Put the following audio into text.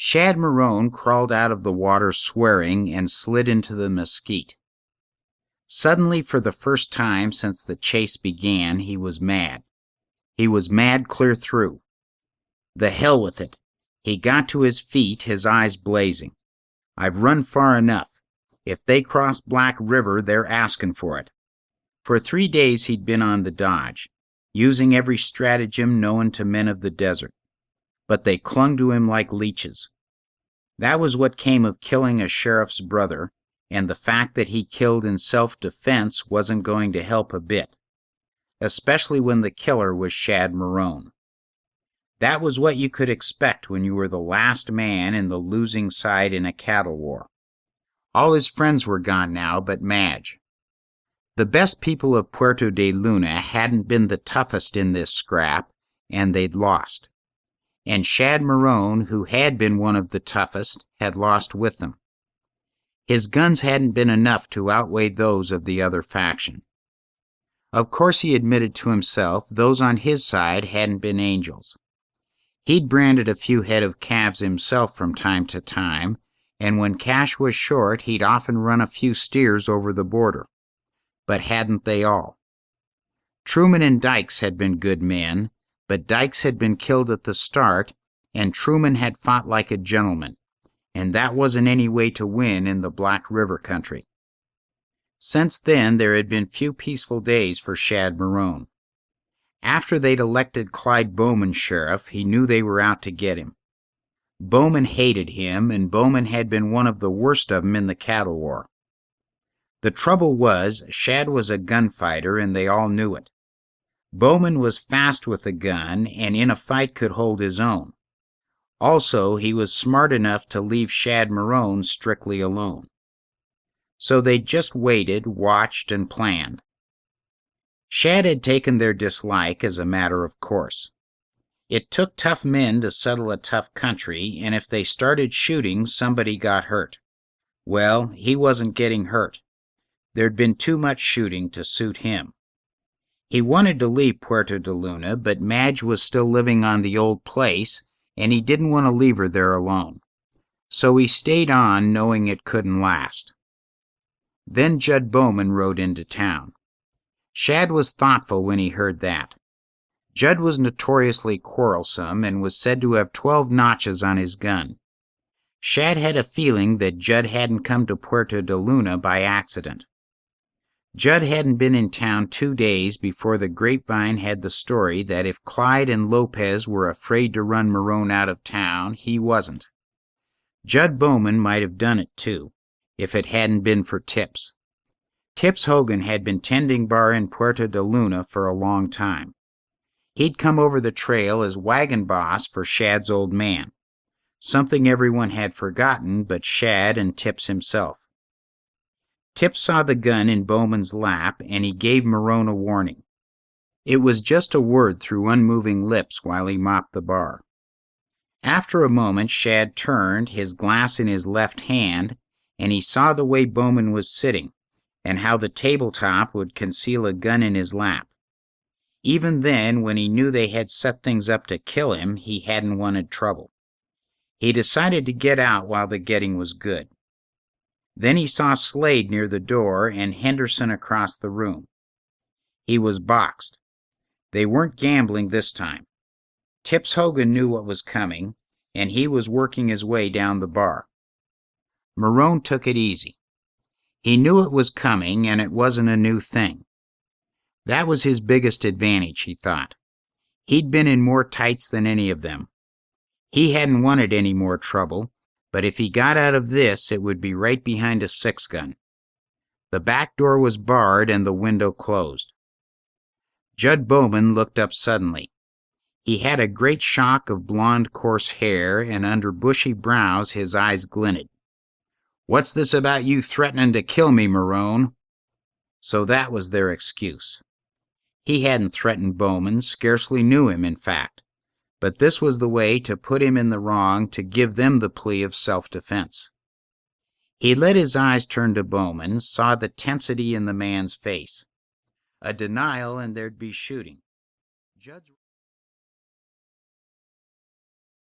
Shad Marone crawled out of the water swearing and slid into the mesquite. Suddenly, for the first time since the chase began, he was mad. He was mad clear through. The hell with it. He got to his feet, his eyes blazing. I've run far enough. If they cross Black River, they're asking for it. For 3 days he'd been on the dodge, using every stratagem known to men of the desert. But they clung to him like leeches. That was what came of killing a sheriff's brother, and the fact that he killed in self-defense wasn't going to help a bit, especially when the killer was Shad Marone. That was what you could expect when you were the last man in the losing side in a cattle war. All his friends were gone now but Madge. The best people of Puerto de Luna hadn't been the toughest in this scrap, and they'd lost. And Shad Marone, who had been one of the toughest, had lost with them. His guns hadn't been enough to outweigh those of the other faction. Of course, he admitted to himself those on his side hadn't been angels. He'd branded a few head of calves himself from time to time, and when cash was short, he'd often run a few steers over the border. But hadn't they all? Truman and Dykes had been good men, but Dykes had been killed at the start, and Truman had fought like a gentleman, and that wasn't any way to win in the Black River country. Since then, there had been few peaceful days for Shad Marone. After they'd elected Clyde Bowman sheriff, he knew they were out to get him. Bowman hated him, and Bowman had been one of the worst of them in the cattle war. The trouble was, Shad was a gunfighter, and they all knew it. Bowman was fast with a gun, and in a fight could hold his own. Also, he was smart enough to leave Shad Marone strictly alone. So they just waited, watched, and planned. Shad had taken their dislike as a matter of course. It took tough men to settle a tough country, and if they started shooting, somebody got hurt. Well, he wasn't getting hurt. There'd been too much shooting to suit him. He wanted to leave Puerto de Luna, but Madge was still living on the old place, and he didn't want to leave her there alone. So he stayed on, knowing it couldn't last. Then Judd Bowman rode into town. Shad was thoughtful when he heard that. Judd was notoriously quarrelsome and was said to have 12 notches on his gun. Shad had a feeling that Judd hadn't come to Puerto de Luna by accident. Judd hadn't been in town 2 days before the grapevine had the story that if Clyde and Lopez were afraid to run Marone out of town, he wasn't. Judd Bowman might have done it too, if it hadn't been for Tips. Tips Hogan had been tending bar in Puerto de Luna for a long time. He'd come over the trail as wagon boss for Shad's old man, something everyone had forgotten but Shad and Tips himself. Tips saw the gun in Bowman's lap, and he gave Marone a warning. It was just a word through unmoving lips while he mopped the bar. After a moment, Shad turned, his glass in his left hand, and he saw the way Bowman was sitting, and how the tabletop would conceal a gun in his lap. Even then, when he knew they had set things up to kill him, he hadn't wanted trouble. He decided to get out while the getting was good. Then he saw Slade near the door and Henderson across the room. He was boxed. They weren't gambling this time. Tips Hogan knew what was coming, and he was working his way down the bar. Marone took it easy. He knew it was coming, and it wasn't a new thing. That was his biggest advantage, he thought. He'd been in more tights than any of them. He hadn't wanted any more trouble, but if he got out of this, it would be right behind a 6-gun. The back door was barred and the window closed. Judd Bowman looked up suddenly. He had a great shock of blonde, coarse hair, and under bushy brows his eyes glinted. "What's this about you threatening to kill me, Marone?" So that was their excuse. He hadn't threatened Bowman, scarcely knew him, in fact. But this was the way to put him in the wrong, to give them the plea of self-defense. He let his eyes turn to Bowman, saw the tensity in the man's face. A denial and there'd be shooting. Judd's